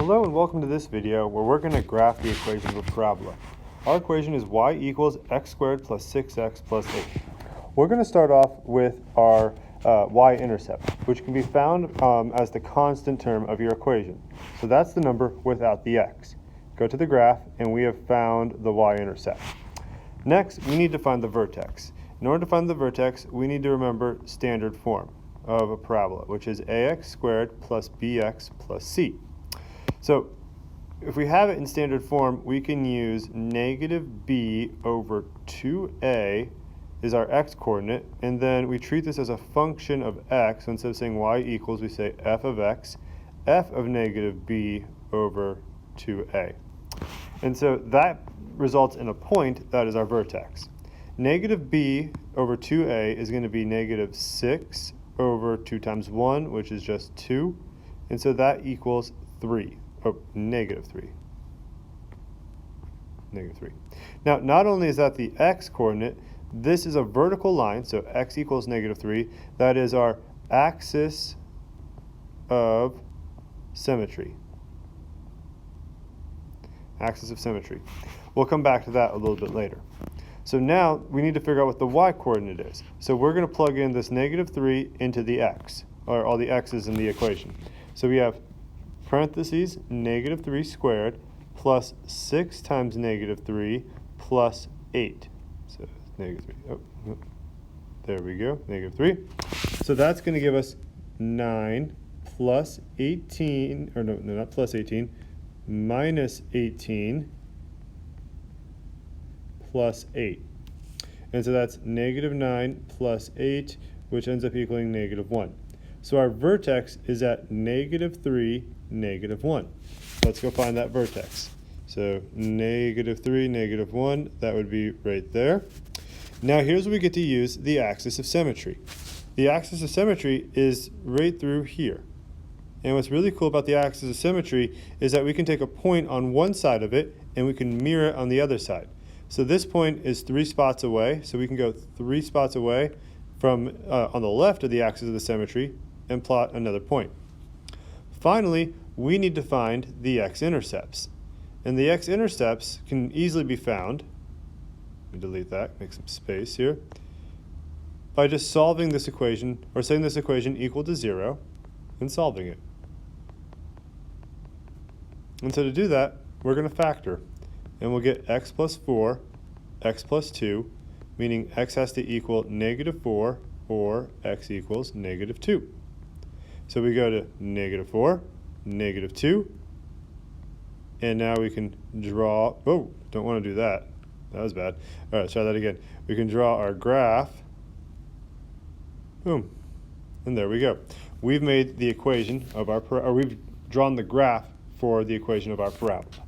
Hello and welcome to this video where we're going to graph the equation of a parabola. Our equation is y equals x squared plus 6x plus 8. We're going to start off with our y-intercept, which can be found as the constant term of your equation. So that's the number without the x. Go to the graph and we have found the y-intercept. Next, we need to find the vertex. In order to find the vertex, we need to remember standard form of a parabola, which is ax squared plus bx plus c. So if we have it in standard form, we can use negative b over 2a is our x-coordinate, and then we treat this as a function of x. So instead of saying y equals, we say f of x, f of negative b over 2a. And so that results in a point that is our vertex. Negative b over 2a is going to be negative 6 over 2 times 1, which is just 2. And so that equals 3. Oh, negative 3. Negative 3. Now, not only is that the x-coordinate, this is a vertical line, so x equals negative 3. That is our axis of symmetry. Axis of symmetry. We'll come back to that a little bit later. So now we need to figure out what the y-coordinate is. So we're going to plug in this negative 3 into the x, or all the x's in the equation. So we have parentheses negative 3 squared plus 6 times negative 3 plus 8. So negative 3. Oh, there we go, negative 3. So that's going to give us 9 plus 18, or no, not plus 18, minus 18 plus 8. And so that's negative 9 plus 8, which ends up equaling negative 1. So our vertex is at negative 3, negative 1. Let's go find that vertex. So negative 3, negative 1, that would be right there. Now here's where we get to use the axis of symmetry. The axis of symmetry is right through here. And what's really cool about the axis of symmetry is that we can take a point on one side of it and we can mirror it on the other side. So this point is 3 spots away, so we can go 3 spots away from on the left of the axis of the symmetry and plot another point. Finally, we need to find the x-intercepts. And the x-intercepts can easily be found, let me delete that, make some space here, by just solving this equation, or setting this equation equal to 0 and solving it. And so to do that, we're going to factor. And we'll get x plus 4, x plus 2, meaning x has to equal negative 4 or x equals negative 2. So we go to negative 4, negative 2, and now we can draw, oh, don't want to do that. That was bad. All right, let's try that again. We can draw our graph. Boom. And there we go. We've made the equation of our, or we've drawn the graph for the equation of our parabola.